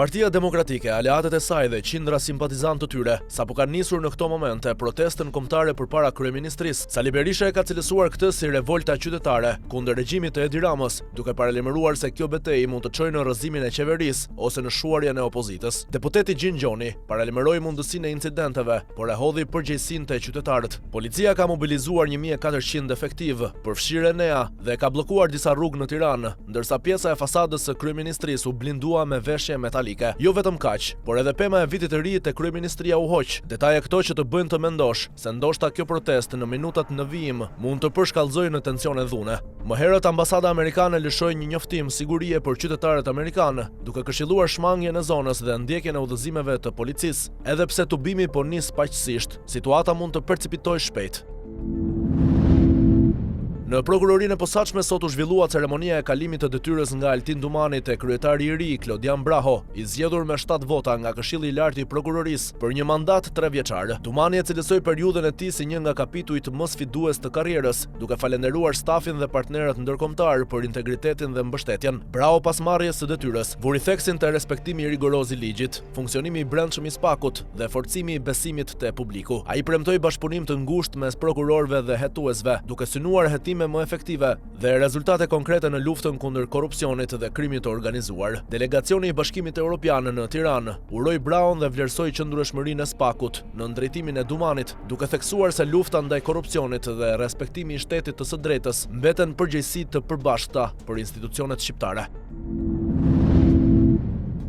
Partia Demokratike, aleatët e saj dhe qindra simpatizantë të tyre sapo kanë nisur në këto momente protestën kombëtare përpara kryeministrisë. Sali Berisha e ka cilësuar këtë si revolta qytetare kundër regjimit të Edi Ramës, duke paralajmëruar se kjo betejë mund të çojë në rrëzimin e qeverisë ose në shuarjen e opozitës. Deputeti Gjin Gjoni paralajmëroi mundësinë e incidenteve, por e hodhi përgjegjësinë te qytetarët. Policia ka mobilizuar 1400 efektiv për fshirjen e NEA dhe ka bllokuar disa rrugë në Tiranë, ndërsa pjesa e fasadës së kryeministrisë u blindua me veshje metalike. Jo vetëm kaq, por edhe pema e vitit të ri te kryeministria u hoq. Detaje këto që të bëjnë të mendosh se ndoshta kjo protestë në minutat në vijim mund të përshkallëzojë në tensione dhune. Më herët ambasada amerikane lëshoi një njoftim sigurie për qytetarët amerikanë, duke këshilluar shmangjen e zonës dhe ndjekjen e udhëzimeve të policisë. Edhe pse tubimi po nis paqësisht, situata mund të percipitojë shpejt. Në prokurorinë e posaçme sot u zhvillua ceremonia e kalimit të detyrës nga Altin Dumani te kryetari i ri Klodian Braho, i zgjedhur me 7 vota nga Këshilli i Lartë i Prokurorisë për një mandat 3 vjeçar. Dumani e cilësoi periudhën e tij si një nga kapitujt më sfidues të karrierës, duke falendëruar stafin dhe partnerët ndërkombëtar për integritetin dhe mbështetjen. Braho pas marrjes së detyrës vuri theksin te respektimi rigoroz i ligjit, funksionimi i brendshëm i spakut dhe forcimi i besimit te publiku. Ai premtoi bashkëpunim të ngushtë mes prokurorëve dhe hetuesve, duke synuar hetime më efektive dhe rezultate konkrete në luftën kundër korrupsionit dhe krimit të organizuar. Delegacioni i Bashkimit Evropian në Tiranë uroi Braun dhe vlerësoi qëndrueshmërinë e spakut në drejtimin e Dumanit, duke theksuar se lufta ndaj korrupsionit dhe respektimi i shtetit të së drejtës mbeten përgjegjësi të përbashkëta për institucionet shqiptare.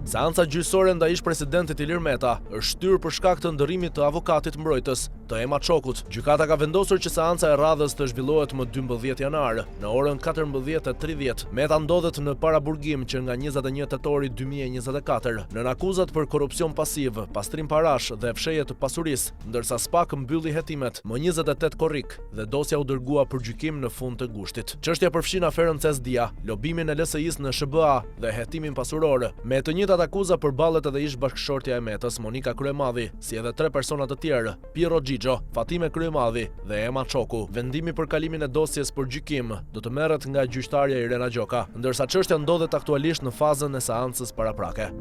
Seanca gjyqësore ndaj ish-presidentit Ilir Meta është shtyrë për shkak të ndërrimit të avokatit mbrojtës, të Ema Çokut. Gjykata ka vendosur që seanca e radhës të zhvillohet më 12 janar, në orën 14:30. Meta ndodhet në paraburgim që nga 21 tetori 2024 nën akuzat për korrupsion pasiv, pastrim parash dhe fshehje të pasurisë, ndërsa SPAK mbylli hetimet më 28 korrik dhe dosja u dërgua për gjykim në fund të gushtit. Çështja përfshin aferën CESDIA, lobimin e LSI-s në SBA dhe hetimin pasuror. Me të njëjtat akuza përballet edhe ish bashkëshortja e Metës, Monika Kryemadhi, si edhe 3 persona të tjerë, Piero Xhixho, Fatime Kryemadhi dhe Ema Çoku. Vendimi për kalimin e dosjes për gjykim do të merret nga gjyqtarja Irena Gjoka, ndërsa çështja ndodhet aktualisht në fazën e seancës paraprake.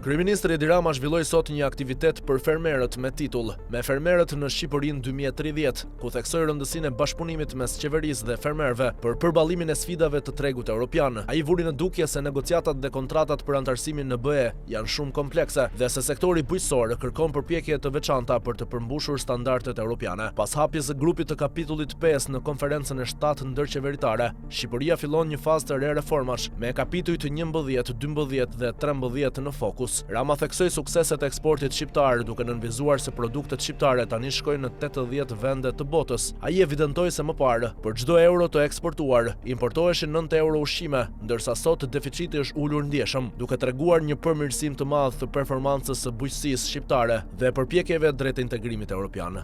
Kryeministri Edi Rama zhvilloi sot një aktivitet për fermerët me titull "Me fermerët në Shqipërinë 2030", ku theksoi rëndësinë e bashkëpunimit mes qeverisë dhe fermerëve për përballimin e sfidave të tregut evropian. Ai vuri në dukje se negociatat dhe kontratat për antarësimin në BE janë shumë komplekse dhe se sektori bujqësor kërkon përpjekje të veçanta për të përmbushur standardet europiane. Pas hapjes së grupit të kapitullit 5 në konferencën e 7 ndërqeveritare, Shqipëria fillon një fazë të re reformash me kapitujt 11, 12 dhe 13 në fokus. Rama theksoi sukseset e eksportit shqiptar duke nënvizuar se produktet shqiptare tani shkojnë në 80 vende të botës. Ai evidentoi se më parë, për çdo euro të eksportuar, importoheshin 9 euro ushqime, ndërsa sot deficiti është ulur ndjeshëm, duke treguar një përmirësim të madh të performancës së bujqësisë shqiptare dhe përpjekjeve drejt integrimit evropian.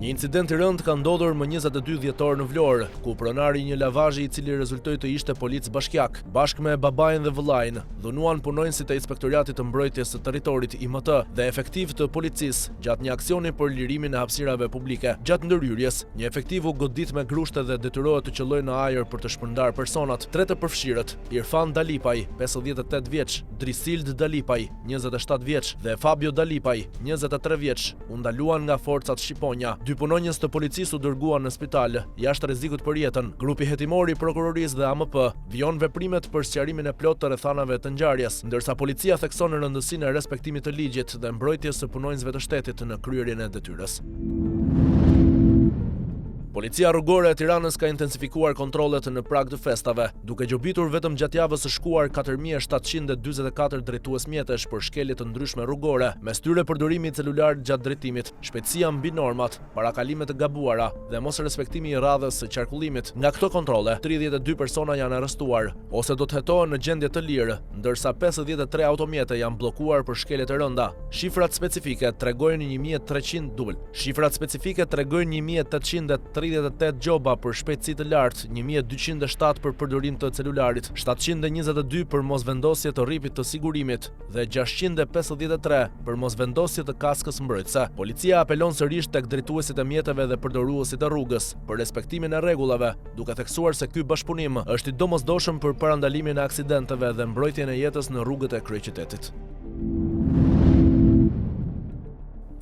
Një incident i rënd ka ndodhur më 22 dhjetor në Vlorë, ku pronari i një lavazhi i cili rezultoi të ishte polic bashkiak, bashkë me babain dhe vëllain, dhunuan punonësit e Inspektoratit të Mbrojtjes së Territorit IMT dhe efektiv të policisë gjatë një aksioni për lirimin e hapësirave publike. Gjatë ndërhyrjes, një efektiv u godit me grushte dhe detyrohet të qëllojë në ajër për të shpërndar personat. 3 të përfshirët, Irfan Dalipaj, 58 vjeç, Drisild Dalipaj, 27 vjeç dhe Fabio Dalipaj, 23 vjeç, u ndaluan nga forcat shqiponja. 2 punonjës të policisë u dërguan në spital, jashtë rrezikut për jetën. Grupi hetimor i prokurorisë dhe AMP vijon veprimet për sqarimin e plotë të rrethanave të ngjarjes, ndërsa policia thekson rëndësinë e respektimit të ligjit dhe mbrojtjes së punonjësve të shtetit në kryerjen e detyrës. Policia rrugore e Tiranës ka intensifikuar kontrollet në prag të festave, duke gjobitur vetëm gjatë javës së shkuar 4744 drejtues mjetesh për shkelje të ndryshme rrugore, mes tyre përdorimi i celular gjatë drejtimit, shpejtësia mbi normat, parakalimet të gabuara dhe mos respektimi i radhës së qarkullimit. Nga këto kontrolle, 32 persona janë arrestuar ose do të hetohen në gjendje të lirë, ndërsa 53 automjete janë bllokuar për shkelje të rënda. Shifrat specifike tregojnë 1300 dubl. Shifrat specifike tregojnë 1813 738 gjoba për shpejtësi të lartë, 1207 për përdorim të celularit, 722 për mosvendosje të rripit të sigurimit dhe 653 për mosvendosje të kaskës mbrojtëse. Policia apelon sërish tek drejtuesit e mjeteve dhe përdoruesit e rrugës për respektimin e rregullave, duke theksuar se ky bashkëpunim është i domosdoshëm për parandalimin e aksidenteve dhe mbrojtjen e jetës në rrugët e kryeqytetit.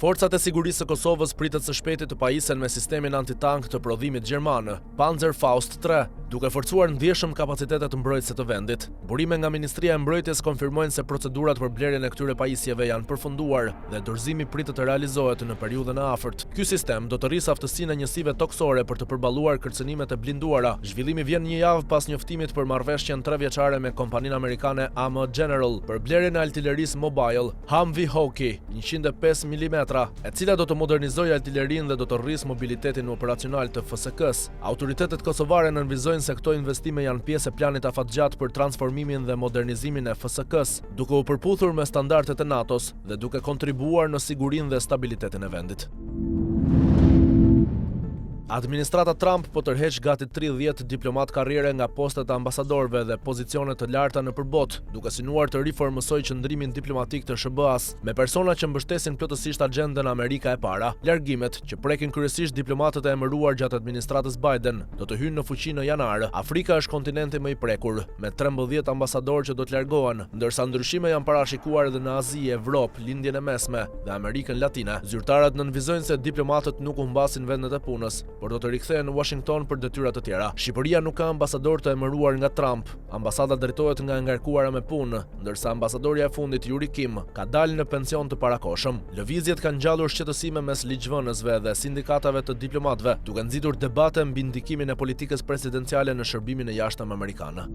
Forcat e sigurisë së Kosovës pritet së shpejti të pajisen me sistemin antitank të prodhimit gjerman, Panzerfaust 3, duke forcuar ndjeshëm kapacitetet mbrojtëse të vendit. Burime nga Ministria e Mbrojtjes konfirmojnë se procedurat për blerjen e këtyre pajisjeve janë përfunduar dhe dorëzimi pritet të realizohet në periudhën e afërt. Ky sistem do të rrisë aftësinë e njësive toksore për të përballuar kërcënimet e blinduara. Zhvillimi vjen një javë pas njoftimit për marrëveshjen 3 vjeçare me kompaninë amerikane AM General për blerjen e artillerisë mobile Humvee Hawkey 105 mm, e cila do të modernizojë artillerinë dhe do të rrisë mobilitetin operacional të FSK-s. Autoritetet kosovare nënvizojnë se këto investime janë pjesë e planit afatgjatë për transformimin dhe modernizimin e FSK-s, duke u përputhur me standardet e NATO-s dhe duke kontribuar në sigurinë dhe stabilitetin e vendit. Administrata Trump po tërheq gati 30 diplomat karriere nga postet e ambasadorëve dhe pozicione të larta nëpër botë, duke synuar të riformësojë qëndrimin diplomatik të SBA-s me persona që mbështesin plotësisht agjendën Amerika e para. Largimet, që prekin kryesisht diplomatët e emëruar gjatë administratës Biden, do të hyjnë në fuqi në janar. Afrika është kontinenti më i prekur, me 13 ambasadorë që do të largohen, ndërsa ndryshime janë parashikuar edhe në Azi, Evropë, Lindjen e Mesme dhe Amerikën Latine. Zyrtarët nënvizojnë se diplomatët nuk humbasin vendet e punës, por do të rikthehen në Washington për detyra të tjera. Shqipëria nuk ka ambasador të emëruar nga Trump. Ambasada drejtohet nga ngarkuara me punë, ndërsa ambasadorja e fundit Yuri Kim ka dalë në pension të parakohshëm. Lëvizjet kanë ngjallur shqetësime mes ligjvënësve dhe sindikatave të diplomatëve, duke nxitur debate mbi ndikimin e politikës presidenciale në shërbimin e jashtëm amerikan.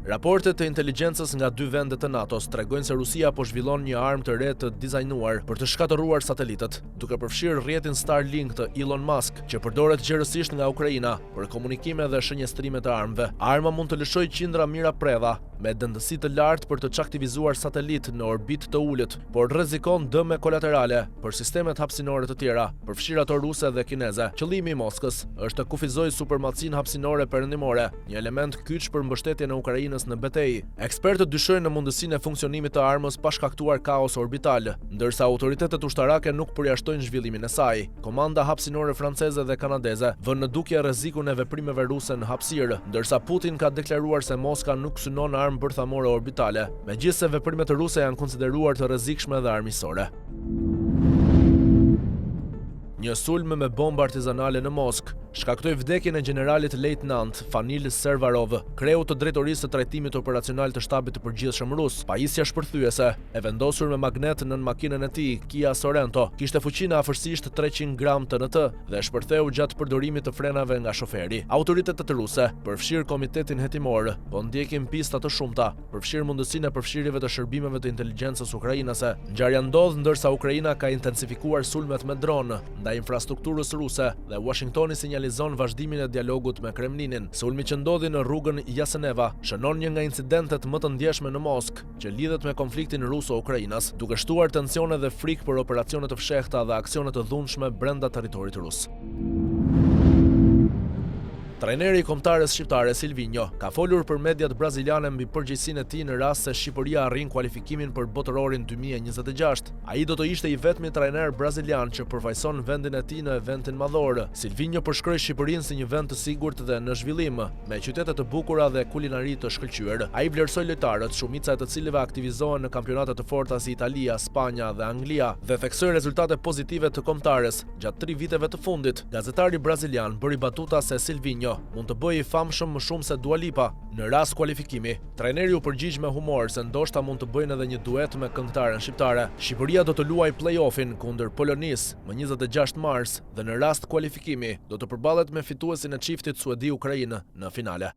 Raportet të inteligjencës nga 2 vendet të NATO-s tregojnë se Rusia po zhvillon një armë të re të dizajnuar për të shkatëruar satelitët, duke përfshirë rrjetin Starlink të Elon Musk, që përdoret gjerësisht nga Ukraina për komunikime dhe shënjestrime të armëve. Arma mund të lëshojë qindra mira predha me dëndësi të lartë për të çaktivizuar satelit në orbitë të ulët, por rrezikon dëme kolaterale për sistemet hapësinore të tjera, përfshirë ato ruse dhe kineze. Qëllimi i Moskës është të kufizojë supermacinë hapësinore perëndimore, një element kyç për mbështetjen e Ukrainës në betejë. Ekspertët dyshojnë në mundësinë e funksionimit të armës pa shkaktuar kaos orbital, ndërsa autoritetet ushtarake nuk përjashtojnë zhvillimin e saj. Komanda hapësinore franceze dhe kanadeze vënë në dukje rrezikun e veprimeve ruse në hapësirë, ndërsa Putin ka deklaruar se Moska nuk synon armë bërthamore orbitale, megjithse veprimet ruse janë konsideruar të rrezikshme dhe armiqësore. Një sulm me bombë artizanale në Moskë shkaktoi vdekjen e generalit lejtnant Fanil Servarov, kreu të drejtorisë së trajtimit operacional të shtabit të përgjithshëm rus. Pajisja shpërthyese, e vendosur me magnet nën makinën e tij, Kia Sorento, kishte fuqinë afërsisht 300 gram TNT dhe shpërtheu gjatë përdorimit të frenave nga shoferi. Autoritetet ruse, përfshirë Komitetin Hetimor, po ndjekin pista të shumta, përfshirë mundësinë e përfshirjeve të shërbimeve të inteligjencës ukrainase. Ngjarja ndodh ndërsa Ukraina ka intensifikuar sulmet me dronë ndaj infrastrukturës ruse dhe Washingtoni sinjalizon vazhdimin e dialogut me Kremlinin. Sulmi që ndodhi në rrugën Jaseneva shënon një nga incidentet më të ndjeshme në Moskë, që lidhet me konfliktin ruso-ukrainas, duke shtuar tensione dhe frikë për operacione të fshehta dhe aksione të dhunshme brenda territorit rus. Trajneri i kombëtares shqiptare Silvinho ka folur për mediat braziliane mbi përgjegjësinë e tij në rast se Shqipëria arrin kualifikimin për botërorin 2026. Ai do të ishte i vetmi trajner brazilian që përfaqëson vendin e tij në eventin madhor. Silvinho përshkroi Shqipërinë si një vend të sigurt dhe në zhvillim, me qytete të bukura dhe kulinari të shkëlqyer. Ai vlerësoi lojtarët, shumica e të cilëve aktivizohen në kampionate të forta si Italia, Spanja dhe Anglia, dhe theksoi rezultate pozitive të kombëtares gjatë 3 viteve të fundit. Gazetari brazilian bëri batuta se Silvinho mund të bëjë i famshëm më shumë se Dua Lipa në rast kualifikimi. Trajneri u përgjigj me humor se ndoshta mund të bëjnë edhe një duet me këngëtaren shqiptare. Shqipëria do të luajë play-offin kundër Polonisë më 26 mars dhe në rast kualifikimi do të përballet me fituesin e çiftit Suedi-Ukrainë në finale.